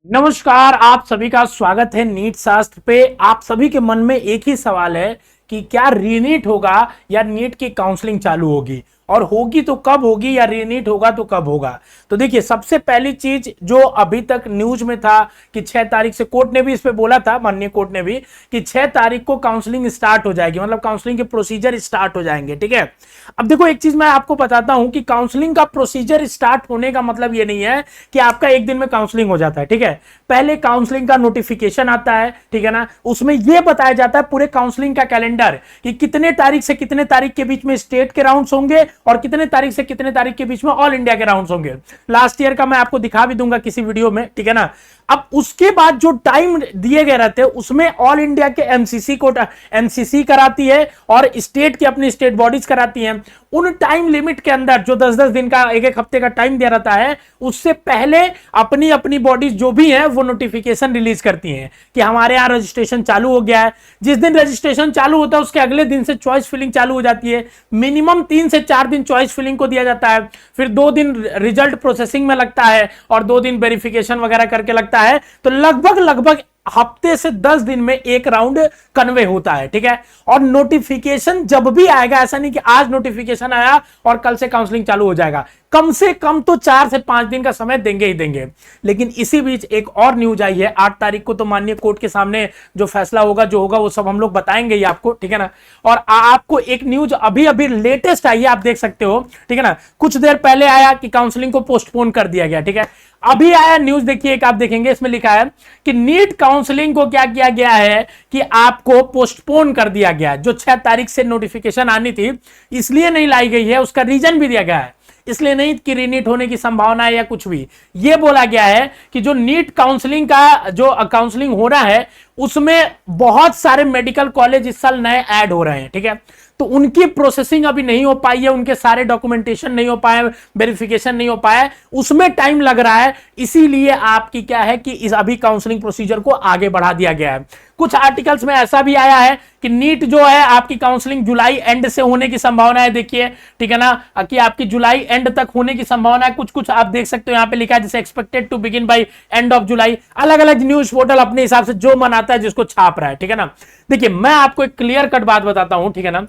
नमस्कार, आप सभी का स्वागत है नीट शास्त्र पे। आप सभी के मन में एक ही सवाल है कि क्या रीनीट होगा या नीट की काउंसलिंग चालू होगी, और होगी तो कब होगी, या रीनीट होगा तो कब होगा। तो देखिए, सबसे पहली चीज जो अभी तक न्यूज में था कि 6 तारीख से, कोर्ट ने भी इस पे बोला था, माननीय कोर्ट ने भी, कि 6 तारीख को काउंसलिंग स्टार्ट हो जाएगी, मतलब काउंसलिंग के प्रोसीजर स्टार्ट हो जाएंगे। ठीक है, अब देखो एक चीज मैं आपको बताता हूं कि काउंसलिंग का प्रोसीजर स्टार्ट होने का मतलब ये नहीं है कि आपका एक दिन में काउंसलिंग हो जाता है। ठीक है, पहले काउंसलिंग का नोटिफिकेशन आता है, ठीक है ना, उसमें यह बताया जाता है पूरे काउंसलिंग का कैलेंडर कि कितने तारीख से कितने तारीख के बीच में स्टेट के राउंड्स होंगे और कितने तारीख से कितने तारीख के बीच में ऑल इंडिया के राउंड्स होंगे। लास्ट ईयर का मैं आपको दिखा भी दूंगा किसी वीडियो में, ठीक है ना। अब उसके बाद जो टाइम दिए गए रहते हैं उसमें ऑल इंडिया के एमसीसी कराती है और स्टेट की अपनी स्टेट बॉडीज कराती हैं। उन टाइम लिमिट के अंदर जो 10-10 दिन का, एक हफ्ते का टाइम दिया रहता है, उससे पहले अपनी अपनी बॉडीज जो भी है वो नोटिफिकेशन रिलीज करती हैं कि हमारे यहां रजिस्ट्रेशन चालू हो गया है। जिस दिन रजिस्ट्रेशन चालू होता है उसके अगले दिन से चॉइस फिलिंग चालू हो जाती है। मिनिमम 3 से 4 दिन चॉइस फिलिंग को दिया जाता है, फिर 2 दिन रिजल्ट प्रोसेसिंग में लगता है और 2 दिन वेरिफिकेशन वगैरह करके लगता है। तो लगभग हफ्ते से 10 दिन में एक राउंड कन्वे होता है। ठीक है, और नोटिफिकेशन जब भी आएगा, ऐसा नहीं कि आज नोटिफिकेशन आया और कल से काउंसलिंग चालू हो जाएगा, कम से कम तो 4 से 5 दिन का समय देंगे ही देंगे। लेकिन इसी बीच एक और न्यूज आई है 8 तारीख को, तो माननीय कोर्ट के सामने जो फैसला होगा, जो होगा वो सब हम लोग बताएंगे ही आपको, ठीक है ना। और आपको एक न्यूज अभी अभी लेटेस्ट आई है, आप देख सकते हो, ठीक है ना। कुछ देर पहले आया कि काउंसलिंग को पोस्टपोन कर दिया गया। ठीक है, अभी आया न्यूज, देखिए आप देखेंगे, इसमें लिखा है कि नीट काउंसलिंग को क्या किया गया है कि आपको पोस्टपोन कर दिया गया। जो 6 तारीख से नोटिफिकेशन आनी थी इसलिए नहीं लाई गई है, उसका रीजन भी दिया गया है। इसलिए नहीं कि रीनीट होने की संभावना है या कुछ भी, यह बोला गया है कि जो नीट काउंसलिंग का जो काउंसलिंग हो रहा है उसमें बहुत सारे मेडिकल कॉलेज इस साल नए ऐड हो रहे हैं। ठीक है, तो उनकी प्रोसेसिंग अभी नहीं हो पाई है, उनके सारे डॉक्यूमेंटेशन नहीं हो पाए, वेरिफिकेशन नहीं हो पाया, उसमें टाइम लग रहा है। इसीलिए आपकी क्या है कि इस अभी काउंसलिंग प्रोसीजर को आगे बढ़ा दिया गया है। कुछ आर्टिकल्स में ऐसा भी आया है कि नीट जो है आपकी काउंसलिंग जुलाई एंड से होने की संभावना है, देखिए, ठीक है ना, कि आपकी जुलाई एंड तक होने की संभावना है। कुछ कुछ आप देख सकते हो यहां पे लिखा है जैसे expected to begin by end of July. अलग अलग न्यूज पोर्टल अपने हिसाब से जो मनाता है जिसको छाप रहा है, ठीक है ना। देखिए, मैं आपको एक क्लियर कट बात बताता हूं, ठीक है ना,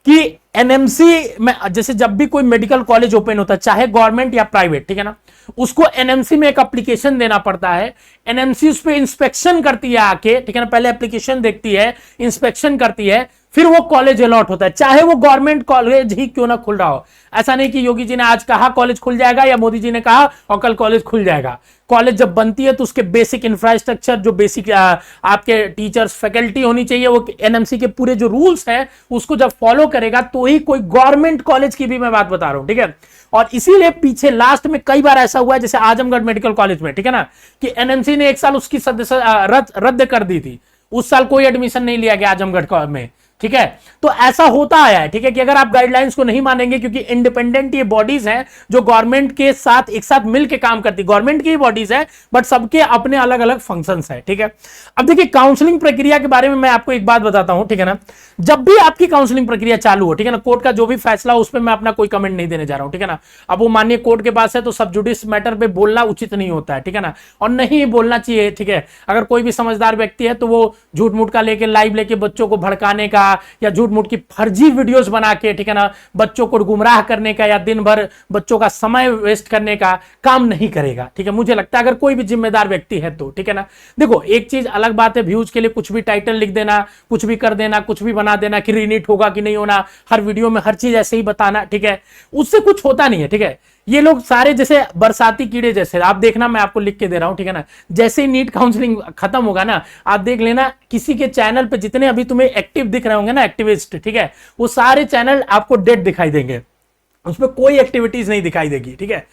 कि एनएमसी में जैसे जब भी कोई मेडिकल कॉलेज ओपन होता है, चाहे गवर्नमेंट या प्राइवेट, ठीक है ना, उसको एनएमसी में एक एप्लीकेशन देना पड़ता है। एनएमसी उस पर इंस्पेक्शन करती है आके, ठीक है ना, पहले एप्लीकेशन देखती है, इंस्पेक्शन करती है, फिर वो कॉलेज अलॉट होता है, चाहे वो गवर्नमेंट कॉलेज ही क्यों ना खुल रहा हो। ऐसा नहीं कि योगी जी ने आज कहा कॉलेज खुल जाएगा या मोदी जी ने कहा और कल कॉलेज खुल जाएगा। कॉलेज जब बनती है तो उसके बेसिक इंफ्रास्ट्रक्चर, जो बेसिक आपके टीचर्स, फैकल्टी होनी चाहिए, वो एनएमसी के पूरे जो रूल्स हैं उसको जब फॉलो करेगा तो ही कोई गवर्नमेंट कॉलेज की भी मैं बात बता रहा हूं, ठीक है। और इसीलिए पीछे लास्ट में कई बार ऐसा हुआ है, जैसे आजमगढ़ मेडिकल कॉलेज में, ठीक है ना, कि एनएमसी ने एक साल उसकी सदस्य रद्द कर दी थी, उस साल कोई एडमिशन नहीं लिया गया आजमगढ़ में, ठीक है। तो ऐसा होता आया है, ठीक है, कि अगर आप गाइडलाइंस को नहीं मानेंगे, क्योंकि इंडिपेंडेंट ये बॉडीज हैं जो गवर्नमेंट के साथ एक साथ मिलकर काम करती, गवर्नमेंट की ही बॉडीज है बट सबके अपने अलग अलग फंक्शंस हैं, ठीक है। अब देखिए, काउंसलिंग प्रक्रिया के बारे में मैं आपको एक बात बताता हूं, ठीक है ना। जब भी आपकी काउंसलिंग प्रक्रिया चालू हो, ठीक है ना, कोर्ट का जो भी फैसला हो उस पर मैं अपना कोई कमेंट नहीं देने जा रहा हूं, ठीक है ना। अब वो माननीय कोर्ट के पास है तो सब जुडिस मैटर पे बोलना उचित नहीं होता है, ठीक है ना, और नहीं बोलना चाहिए, ठीक है। अगर कोई भी समझदार व्यक्ति है तो वो झूठ मूठ का लेके, लाइव लेके बच्चों को भड़काने का या झूठ मूठ की फर्जी वीडियोस बना के, ठीक है ना, बच्चों को गुमराह करने का या दिन भर बच्चों का समय वेस्ट करने का काम नहीं करेगा, ठीक है। मुझे लगता है अगर कोई भी जिम्मेदार व्यक्ति है तो, ठीक है ना। देखो, एक चीज अलग बात है, व्यूज के लिए कुछ भी टाइटल लिख देना, कुछ भी कर देना, कुछ भी बना देना कि रीनीट होगा कि नहीं होना, हर वीडियो में हर चीज ऐसे ही बताना, ठीक है, उससे कुछ होता नहीं है, ठीक है। ये लोग सारे जैसे बरसाती कीड़े जैसे, आप देखना, मैं आपको लिख के दे रहा हूं, ठीक है ना। जैसे ही नीट काउंसलिंग खत्म होगा ना, आप देख लेना, किसी के चैनल पे जितने अभी तुम्हें एक्टिव दिख रहे होंगे ना, एक्टिविस्ट, ठीक है, वो सारे चैनल आपको डेड दिखाई देंगे, उसमें कोई एक्टिविटीज नहीं दिखाई देगी, ठीक है।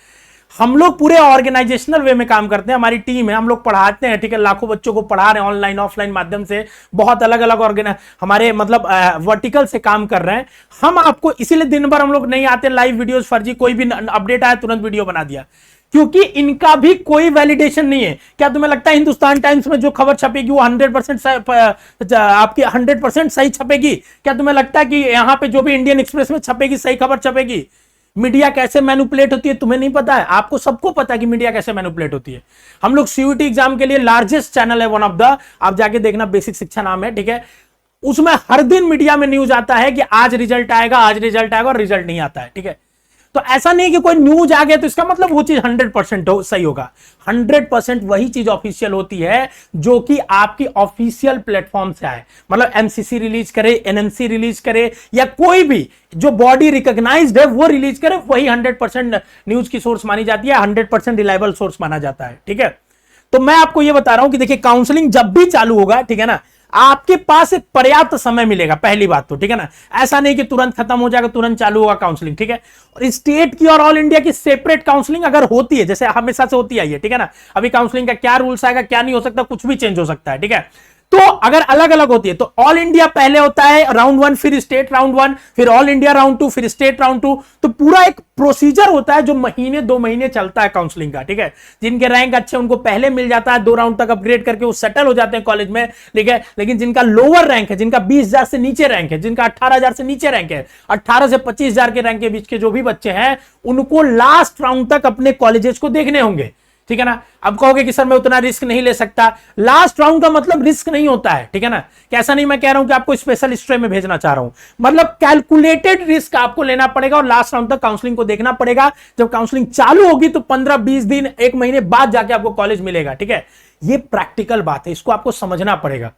हम लोग पूरे ऑर्गेनाइजेशनल वे में काम करते हैं, हमारी टीम है, हम लोग पढ़ाते हैं, ठीक है, लाखों बच्चों को पढ़ा रहे हैं ऑनलाइन ऑफलाइन माध्यम से, बहुत अलग अलग हमारे मतलब वर्टिकल से काम कर रहे हैं हम। आपको इसीलिए दिन भर हम लोग नहीं आते लाइव वीडियोस, फर्जी कोई भी अपडेट आया तुरंत वीडियो बना दिया, क्योंकि इनका भी कोई वैलिडेशन नहीं है। क्या तुम्हें लगता है हिंदुस्तान टाइम्स में जो खबर छपेगी वो 100% आपकी 100% सही छपेगी? क्या तुम्हें लगता है कि यहां पे जो भी इंडियन एक्सप्रेस में छपेगी सही खबर छपेगी? मीडिया कैसे मैनिपुलेट होती है तुम्हें नहीं पता है? आपको सबको पता है कि मीडिया कैसे मैनिपुलेट होती है। हम लोग सीयूटी एग्जाम के लिए लार्जेस्ट चैनल है, वन ऑफ द, आप जाके देखना, बेसिक शिक्षा नाम है, ठीक है। उसमें हर दिन मीडिया में न्यूज आता है कि आज रिजल्ट आएगा, आज रिजल्ट आएगा, और रिजल्ट नहीं आता है, ठीक है। तो ऐसा नहीं कि कोई न्यूज आ गया तो इसका मतलब वो चीज 100% सही होगा। 100% वही चीज ऑफिशियल होती है जो कि आपकी ऑफिशियल प्लेटफॉर्म से आए, मतलब एमसीसी रिलीज करे, एनएमसी रिलीज करे, या कोई भी जो बॉडी रिकॉग्नाइज्ड है वो रिलीज करे, वही 100% न्यूज की सोर्स मानी जाती है, 100% रिलायबल सोर्स माना जाता है, ठीक है। तो मैं आपको ये बता रहा हूं कि देखिए, काउंसलिंग जब भी चालू होगा, ठीक है ना, आपके पास एक पर्याप्त समय मिलेगा, पहली बात तो, ठीक है ना। ऐसा नहीं कि तुरंत खत्म हो जाएगा, तुरंत चालू होगा काउंसलिंग, ठीक है। और स्टेट की और ऑल इंडिया की सेपरेट काउंसलिंग अगर होती है, जैसे हमेशा से होती आई है, ठीक है ना, अभी काउंसलिंग का क्या रूल्स आएगा, क्या नहीं हो सकता, कुछ भी चेंज हो सकता है, ठीक है। तो अगर अलग अलग होती है तो ऑल इंडिया पहले होता है राउंड 1, फिर स्टेट राउंड 1, फिर ऑल इंडिया राउंड 2, फिर स्टेट राउंड 2, तो पूरा एक प्रोसीजर होता है जो महीने 2 महीने चलता है काउंसलिंग का, ठीक है। जिनके रैंक अच्छे उनको पहले मिल जाता है, 2 राउंड तक अपग्रेड करके वो सेटल हो जाते हैं कॉलेज में, ठीक है। लेकिन जिनका लोअर रैंक है, जिनका 20,000 से नीचे रैंक है, जिनका 18,000 से नीचे रैंक है, 18 से 25,000 के रैंक के बीच के जो भी बच्चे हैं, उनको लास्ट राउंड तक अपने कॉलेजेस को देखने होंगे, ठीक है ना। अब कहोगे कि सर मैं उतना रिस्क नहीं ले सकता, लास्ट राउंड का मतलब रिस्क नहीं होता है, ठीक है ना। कैसा नहीं मैं कह रहा हूं कि आपको स्पेशल स्ट्रीम में भेजना चाह रहा हूं, मतलब कैलकुलेटेड रिस्क आपको लेना पड़ेगा और लास्ट राउंड तक काउंसलिंग को देखना पड़ेगा। जब काउंसलिंग चालू होगी तो 15-20 दिन, 1 महीने बाद जाके आपको कॉलेज मिलेगा, ठीक है। ये प्रैक्टिकल बात है, इसको आपको समझना पड़ेगा।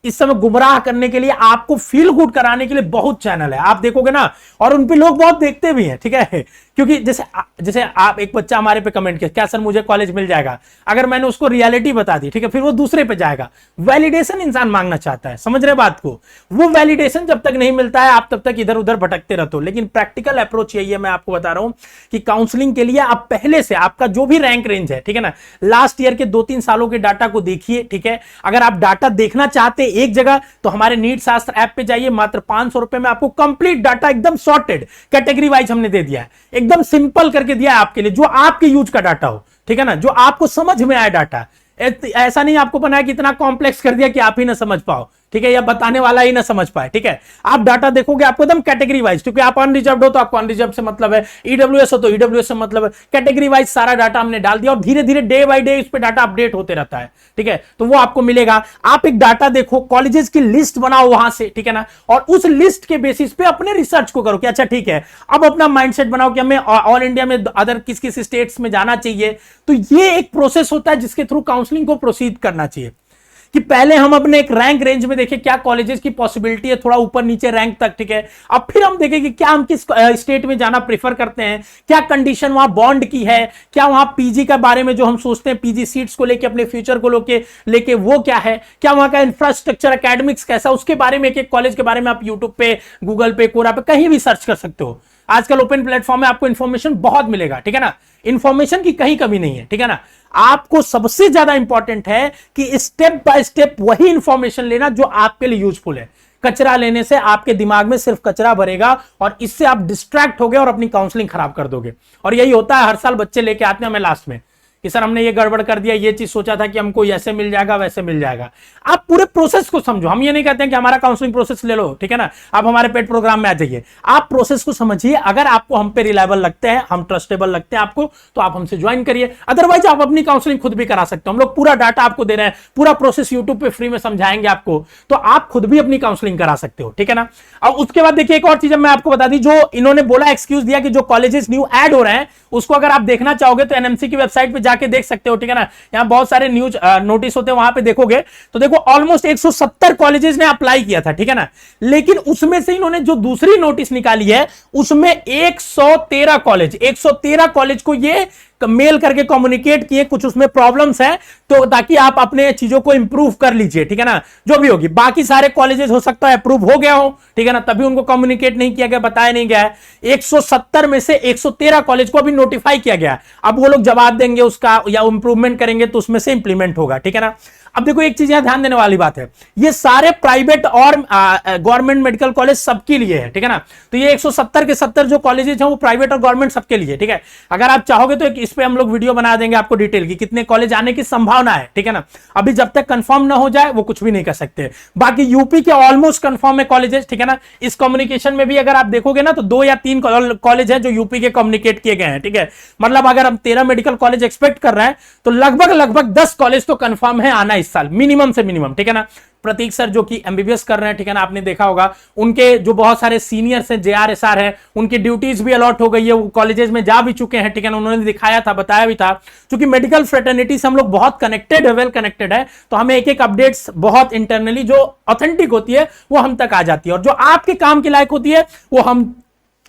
इस समय गुमराह करने के लिए, आपको फील गुड कराने के लिए बहुत चैनल है, आप देखोगे ना, और उन पे लोग बहुत देखते भी हैं, ठीक है। क्योंकि जैसे आप, एक बच्चा हमारे पे कमेंट किया, क्या सर मुझे कॉलेज मिल जाएगा, अगर मैंने उसको रियलिटी बता दी, ठीक है, फिर वो दूसरे पे जाएगा। वैलिडेशन इंसान मांगना चाहता है, समझ रहे बात को। वो वैलिडेशन जब तक नहीं मिलता है, आप तब तक इधर उधर भटकते रहते हो। लेकिन प्रैक्टिकल अप्रोच यही है, मैं आपको बता रहा हूं कि काउंसलिंग के लिए आप पहले से आपका जो भी रैंक रेंज है, ठीक है ना, लास्ट ईयर के 2-3 सालों के डाटा को देखिए, ठीक है। अगर आप डाटा देखना चाहते एक जगह, तो हमारे नीट शास्त्र ऐप पे जाइए, मात्र 500 रुपए में आपको कंप्लीट डाटा एकदम सॉर्टेड, कैटेगरी वाइज हमने दे दिया है, एकदम सिंपल करके दिया है आपके लिए, जो आपके यूज का डाटा हो, ठीक है ना, जो आपको समझ में आए डाटा। ऐसा नहीं आपको बनाया कि इतना कॉम्प्लेक्स कर दिया कि आप ही ना समझ पाओ, ठीक है, या बताने वाला ही ना समझ पाए, ठीक है। आप डाटा देखोगे आपको एकदम कैटेगरी वाइज, क्योंकि आप अनरिजर्व्ड हो तो आपको अनरिजर्व से मतलब है, ईडब्ल्यूएस हो तो ईडब्ल्यूएस से मतलब है, कैटेगरी वाइज सारा डाटा हमने डाल दिया, और धीरे धीरे डे बाय डे इस पे डाटा अपडेट होते रहता है, ठीक है। तो वो आपको मिलेगा। आप एक डाटा देखो, कॉलेजेस की लिस्ट बनाओ वहां से, ठीक है ना, और उस लिस्ट के बेसिस पे अपने रिसर्च को करो कि अच्छा ठीक है, अब अपना माइंडसेट बनाओ कि हमें ऑल इंडिया में अदर किस किस स्टेट्स में जाना चाहिए। तो ये एक प्रोसेस होता है जिसके थ्रू काउंसलिंग को प्रोसीड करना चाहिए, कि पहले हम अपने एक रैंक रेंज में देखें क्या कॉलेजेस की पॉसिबिलिटी है, थोड़ा ऊपर नीचे रैंक तक, ठीक है। अब फिर हम देखें कि क्या हम किस स्टेट में जाना प्रेफर करते हैं, क्या कंडीशन वहां बॉन्ड की है, क्या वहां पीजी का बारे में जो हम सोचते हैं, पीजी सीट्स को लेके, अपने फ्यूचर को लेके वो क्या है, क्या वहां का इंफ्रास्ट्रक्चर, एकेडमिक्स कैसा, उसके बारे में, एक एक कॉलेज के बारे में आप यूट्यूब पे, गूगल पे, कोरा पे कहीं भी सर्च कर सकते हो। आजकल ओपन प्लेटफॉर्म में आपको इंफॉर्मेशन बहुत मिलेगा, ठीक है ना, इंफॉर्मेशन की कहीं कमी नहीं है, ठीक है ना। आपको सबसे ज्यादा इंपॉर्टेंट है कि स्टेप बाय स्टेप वही इंफॉर्मेशन लेना जो आपके लिए यूजफुल है। कचरा लेने से आपके दिमाग में सिर्फ कचरा भरेगा, और इससे आप डिस्ट्रैक्ट हो गए और अपनी काउंसलिंग खराब कर दोगे। और यही होता है, हर साल बच्चे लेके आते हैं हमें लास्ट में कि सर हमने ये गड़बड़ कर दिया, ये चीज सोचा था कि हमको ऐसे मिल जाएगा, वैसे मिल जाएगा। आप पूरे प्रोसेस को समझो। हम ये नहीं कहते हैं कि हमारा काउंसलिंग प्रोसेस ले लो, ठीक है ना, आप हमारे पेड प्रोग्राम में आ जाइए। आप प्रोसेस को समझिए। अगर आपको हम पे रिलायबल लगते हैं, हम ट्रस्टेबल लगते हैं आपको, तो आप हमसे ज्वाइन करिए। अदरवाइज आप अपनी काउंसलिंग खुद भी करा सकते हो। हम लोग पूरा डाटा आपको दे रहे हैं, पूरा प्रोसेस यूट्यूब पे फ्री में समझाएंगे आपको, तो आप खुद भी अपनी काउंसलिंग करा सकते हो, ठीक है ना। और उसके बाद देखिए एक और चीज मैं आपको बता दी, जो इन्होंने बोला, एक्सक्यूज दिया कि जो कॉलेजेस न्यू ऐड हो रहे हैं, उसको अगर आप देखना चाहोगे तो एनएमसी की वेबसाइट पे जाके देख सकते हो, ठीक है ना। यहां बहुत सारे न्यूज नोटिस होते हैं, वहां पे देखोगे तो देखो ऑलमोस्ट 170 कॉलेजेस ने अप्लाई किया था, ठीक है ना। लेकिन उसमें से इन्होंने जो दूसरी नोटिस निकाली है, उसमें 113 कॉलेज को ये मेल करके कम्युनिकेट किए, कुछ उसमें प्रॉब्लम्स हैं, तो ताकि आप अपने चीजों को इंप्रूव कर लीजिए, ठीक है ना। जो भी होगी, बाकी सारे कॉलेजेस हो सकता है अप्रूव हो गया हो, ठीक है ना, तभी उनको कम्युनिकेट नहीं किया गया, बताया नहीं गया है। 170 में से 113 कॉलेज को अभी नोटिफाई किया गया। अब वो लोग जवाब देंगे उसका या इंप्रूवमेंट करेंगे तो उसमें से इंप्लीमेंट होगा, ठीक है ना। अब देखो एक चीज यहां ध्यान देने वाली बात है, ये सारे प्राइवेट और गवर्नमेंट मेडिकल कॉलेज सबके लिए है, ठीक है ना। तो ये 170 के 70 जो कॉलेजेस हैं वो प्राइवेट और गवर्नमेंट सबके लिए, ठीक है। अगर आप चाहोगे तो इस पे हम लोग वीडियो बना देंगे आपको डिटेल की, कितने कॉलेज आने की संभावना है, ठीक है ना। अभी जब तक कंफर्म ना हो जाए वो कुछ भी नहीं कर सकते। बाकी यूपी के ऑलमोस्ट कंफर्म है कॉलेजेस, ठीक है ना। इस कम्युनिकेशन में भी अगर आप देखोगे ना तो 2 या 3 कॉलेज है जो यूपी के कम्युनिकेट किए गए हैं, ठीक है। मतलब अगर हम 13 मेडिकल कॉलेज एक्सपेक्ट कर रहे हैं तो लगभग 10 कॉलेज तो कंफर्म है आना इस साल, मिनिमम से मिनिमम, ठीक है ना। प्रतीक सर जो कि एमबीबीएस कर रहे हैं, ठीक है ना, आपने देखा होगा उनके जो बहुत सारे सीनियर्स हैं, जेआरएसआर है, उनकी ड्यूटीज भी अलॉट हो गई है, वो कॉलेजेस में जा भी चुके हैं, ठीक है ना। उन्होंने दिखाया था, बताया भी था। क्योंकि मेडिकल फ्रेटर्निटी से हम लोग बहुत कनेक्टेड है, वेल कनेक्टेड है, तो हमें एक एक अपडेट्स बहुत इंटरनली जो ऑथेंटिक होती है वो हम तक आ जाती है, और जो आपके काम के लायक होती है वो हम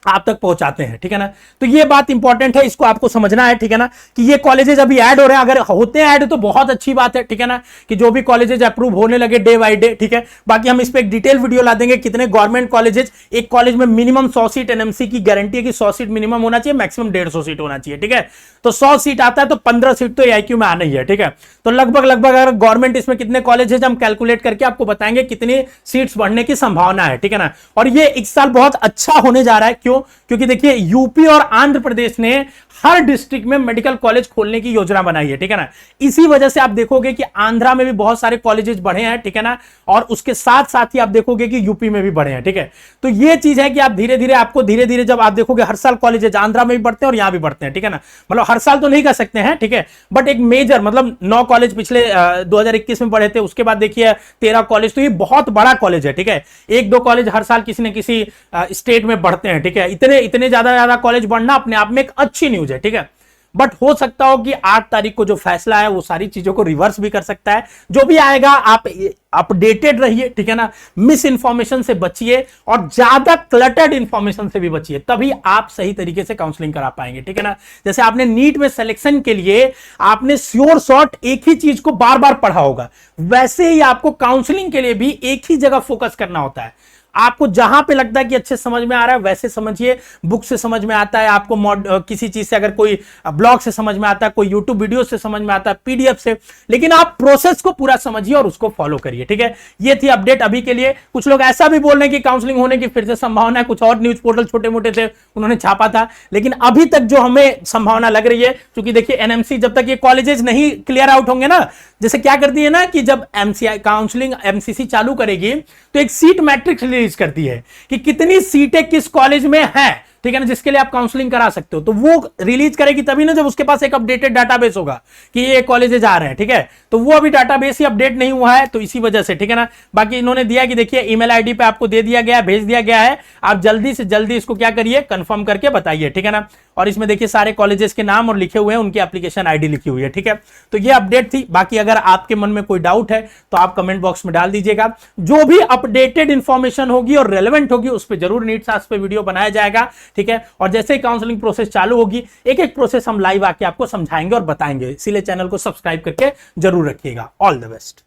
आप तक पहुंचाते हैं, ठीक है ना। तो ये बात इंपॉर्टेंट है, इसको आपको समझना है, ठीक है ना, कि ये कॉलेजेस अभी ऐड हो रहे हैं। अगर होते हैं ऐड तो बहुत अच्छी बात है, ठीक है ना, कि जो भी कॉलेजेस अप्रूव होने लगे डे बाय डे, ठीक है। बाकी हम इस पे एक डिटेल वीडियो ला देंगे कितने गवर्नमेंट कॉलेजेस, एक कॉलेज में मिनिमम 100 सीट एनएमसी की गारंटी है कि 100 सीट मिनिमम होना चाहिए, मैक्सिमम 150 सीट होना चाहिए, ठीक है। तो 100 सीट आता है तो 15 सीट तो एआईक्यू में आना ही है, ठीक है। तो लगभग अगर गवर्नमेंट इसमें कितने कॉलेज है हम कैलकुलेट करके आपको बताएंगे कितनी सीट्स बढ़ने की संभावना है, ठीक है ना। और ये इस साल बहुत अच्छा होने जा रहा है, क्यों? क्योंकि देखिए यूपी और आंध्र प्रदेश ने हर डिस्ट्रिक्ट में मेडिकल कॉलेज खोलने की योजना बनाई है, ठीक है ना। इसी वजह से आप देखोगे कि आंध्रा में भी बहुत सारे कॉलेजेस बढ़े हैं, ठीक है ना, और उसके साथ साथ ही आप देखोगे कि यूपी में भी बढ़े हैं, ठीक है। तो ये चीज है कि आप धीरे धीरे जब आप देखोगे हर साल कॉलेजेस आंध्रा में भी बढ़ते हैं और यहां भी बढ़ते हैं, ठीक है ना। मतलब हर साल तो नहीं कर सकते हैं, ठीक है, बट एक मेजर मतलब 9 कॉलेज पिछले 2021 में बढ़े थे, उसके बाद देखिए 13 कॉलेज, तो ये बहुत बड़ा कॉलेज है, ठीक है। 1-2 कॉलेज हर साल किसी न किसी स्टेट में बढ़ते हैं, ठीक है। इतने ज्यादा कॉलेज बढ़ना अपने आप में एक अच्छी न्यूज है, ठीक है। बट हो सकता हो कि 8 तारीख को जो फैसला है वो सारी चीजों को रिवर्स भी कर सकता है। जो भी आएगा आप अपडेटेड रहिए, ठीक है ना, मिस इंफॉर्मेशन से बचिए और ज्यादा क्लटर्ड इंफॉर्मेशन से भी बचिए, तभी आप सही तरीके से काउंसलिंग करा पाएंगे, ठीक है ना। जैसे आपने नीट में सिलेक्शन के लिए आपने श्योर शॉट एक ही चीज को बार बार पढ़ा होगा, वैसे ही आपको काउंसलिंग के लिए भी एक ही जगह फोकस करना होता है। आपको जहां पे लगता है कि अच्छे समझ में आ रहा है वैसे समझिए, बुक से समझ में आता है आपको, किसी चीज से, अगर कोई ब्लॉग से समझ में आता है, कोई यूट्यूब वीडियो से समझ में आता है, पीडीएफ से, लेकिन आप प्रोसेस को पूरा समझिए और उसको फॉलो करिए, ठीक है। ये थी अपडेट अभी के लिए। कुछ लोग ऐसा भी बोल रहे हैं कि काउंसलिंग होने की फिर से संभावना है, कुछ और न्यूज पोर्टल छोटे मोटे थे उन्होंने छापा था, लेकिन अभी तक जो हमें संभावना लग रही है, क्योंकि देखिए एनएमसी जब तक ये कॉलेजेस नहीं क्लियर आउट होंगे ना, जैसे क्या करती है ना कि जब एमसीआई काउंसलिंग एमसीसी चालू करेगी तो एक सीट मैट्रिक्स रिलीज करती है कि कितनी सीटें किस कॉलेज में हैं, ठीक है ना, जिसके लिए आप काउंसलिंग करा सकते हो। तो वो रिलीज करेगी तभी ना जब उसके पास एक अपडेटेड डाटाबेस होगा कि ये कॉलेजेस आ रहे हैं, ठीक है। तो वो अभी डाटाबेस ही अपडेट नहीं हुआ है, तो इसी वजह से, ठीक है ना। बाकी इन्होंने दिया कि देखिए ईमेल आईडी पे आपको दे दिया गया है, भेज दिया गया है, आप जल्दी से जल्दी इसको क्या करिए, कंफर्म करके बताइए, ठीक है ना। और इसमें देखिए सारे कॉलेजेस के नाम और लिखे हुए हैं, उनकी एप्लीकेशन आईडी लिखी हुई है, ठीक है। तो ये अपडेट थी। बाकी अगर आपके मन में कोई डाउट है तो आप कमेंट बॉक्स में डाल दीजिएगा। जो भी अपडेटेड इंफॉर्मेशन होगी और रेलेवेंट होगी उस पर जरूर नीट साथ पे वीडियो बनाया जाएगा, ठीक है। और जैसे ही काउंसलिंग प्रोसेस चालू होगी एक एक प्रोसेस हम लाइव आके आपको समझाएंगे और बताएंगे, इसीलिए चैनल को सब्सक्राइब करके जरूर रखिएगा। All the best.